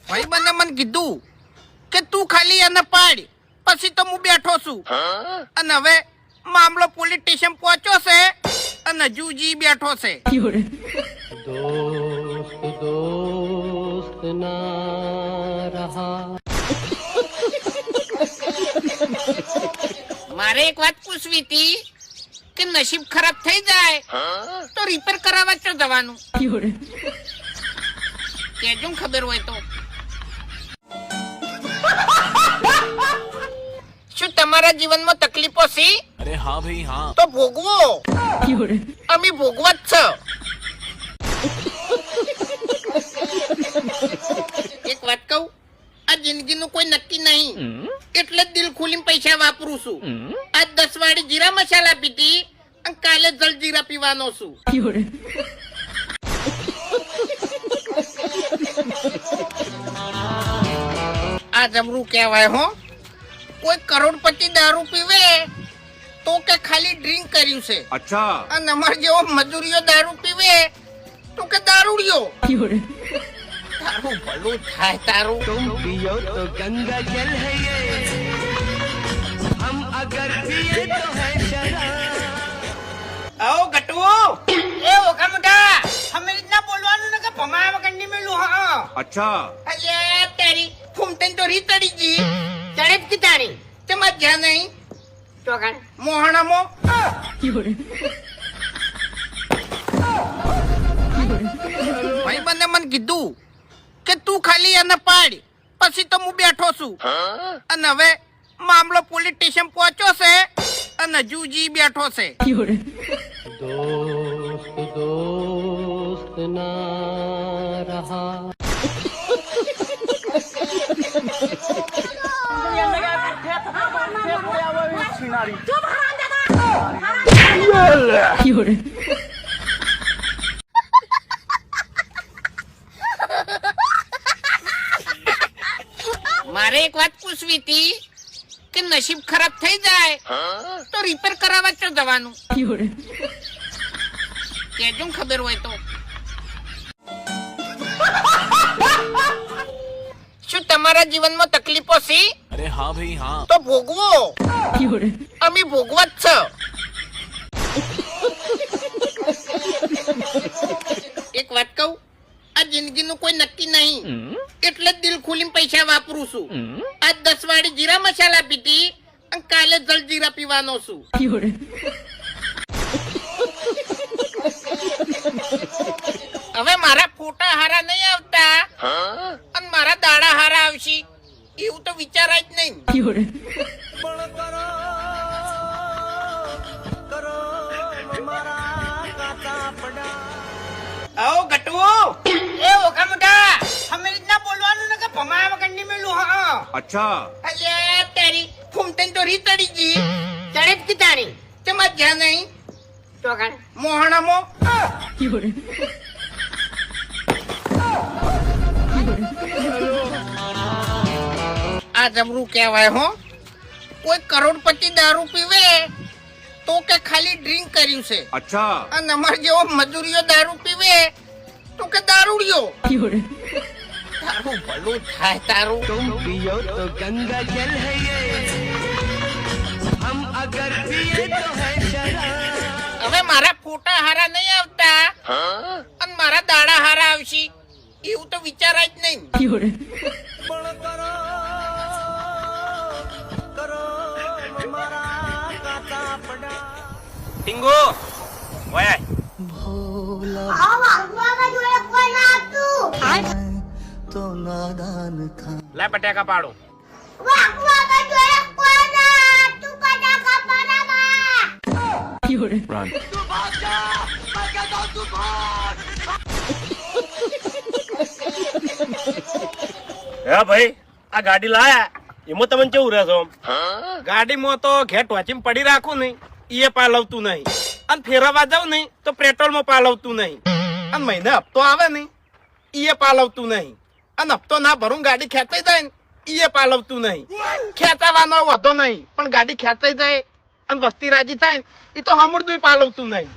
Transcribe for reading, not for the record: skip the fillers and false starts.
ભાઈ મને મને કીધું કે તું ખાલી એને પાડ, પછી તો હું બેઠો છું. અને હવે મામલો પોલીસ સ્ટેશન પહોંચ્યો છે અને જુજી બેઠો છે. दोस्त दोस्त ना रहा. મારે એક વાત પૂછવી હતી કે નસીબ ખરાબ થઈ જાય તો રિપેર કરાવવા ચો જવાનું? કેજો ખબર હોય તો. શું તમારા જીવનમાં તકલીફો છે? अरे हाँ भाई हाँ. તો ભોગવો. અમે ભોગવા જ છે. એક વાત કહું, આ જિંદગીનું કોઈ નક્કી નહીં, એટલે જ દિલ ખોલીને પૈસા વાપરું છું. આજ 10 વાળી જીરા મસાલા પીધી અને કાલે જલજીરા પીવાનો છું. આ જબરું કહેવાય હો. કોઈ કરોડપતિ દારૂ પીવે તો કે ખાલી ડ્રિંક કર્યું છે. अच्छा અને અમાર જેવો મજૂરીઓ દારૂ પીવે તો કે દારૂડિયો. તારું ભલું થાય તારું. तुम पियो तो गंगा जल है ये, हम अगर पिए तो है शराब. આવો ગટવો. એ ઓખા મોટા, અમે રીતના બોલવાનું ને કે ભમા વગરની મેલું. હા अच्छा અલે તારી ફૂમતન તો રી તડી ગઈ. ચડે જ તારી તમાર જ્યાં નહીં ચોકણ મોહણામો. ભાઈ બંને મને કીધું કે તું ખાલી એને પાડ, પછી તો હું બેઠો છું. અને હવે મામલો પોલીસ સ્ટેશન પહોંચ્યો છે અને જુજી બેઠો છે. दोस्त दोस्त ना रहा. મારે એક વાત પૂછવી હતી કે નસીબ ખરાબ થઈ જાય તો રિપેર કરાવવા ચો જવાનું? કેજો ખબર હોય તો. શું તમારા જીવનમાં તકલીફો છે? अरे हाँ भाई हाँ. તો ભોગવો. અમે ભોગવા જ છે. એક વાત કહું, આ જિંદગીનું કોઈ નક્કી નહીં, એટલે જ દિલ ખોલીને પૈસા વાપરું છું. આજ 10 વાળી જીરા મસાલા પીધી અને કાલે જલજીરા પીવાનો છું. હવે મારા ફોટા હારા નહીં આવતા અને મારા દાડા હારા આવશે એવું તો વિચારાય જ નહીં. આવો ગટવો. એ ઓખા મોટા, અમે રીતના બોલવાનું ને કે ભમા વગરની મેલું. હા अच्छा અલે તારી ફૂમતન તો રી તડી ગઈ. ચડે જ તારી તમાર જ્યાં નહીં ચોકણ મોહણામો. આ જબરું કહેવાય હો. કોઈ કરોડપતિ દારૂ પીવે તો કે ખાલી ડ્રિંક કર્યું છે. अच्छा અને અમાર જેવો મજૂરીઓ દારૂ પીવે તો કે દારૂડિયો. તારું ભલું થાય તારું. तुम पियो तो गंगा जल है ये, हम अगर पिए तो है शराब. હવે મારા ફોટા હારા નહીં આવતા અને મારા દાડા હારા આવશે એવું તો વિચારાય જ નહીં. टिंगो ओए तो नादान था. ला पटाका पाड़ो. Run. હે ભાઈ આ ગાડી લાયા એમાં તમને કેવું રહેશો? ગાડીમાં તો ઘેર ટોચીમાં પડી રાખું નહીં એ પાલવતું નહીં, અને ફેરવવા જાવ નહીં તો પેટ્રોલમાં પાલવતું નહીં, અને મહિને હપ્તો આવે નહીં એ પાલવતું નહીં, અને હપ્તો ના ભરું ગાડી ખેંચાઈ જાય ને એ પાલવતું નહીં. ખેંચાવાનો વધો નહીં, પણ ગાડી ખેંચાઈ જાય અને વસ્તી રાજી થાય ને, એ તો હમુરદું પાલવતું નહીં.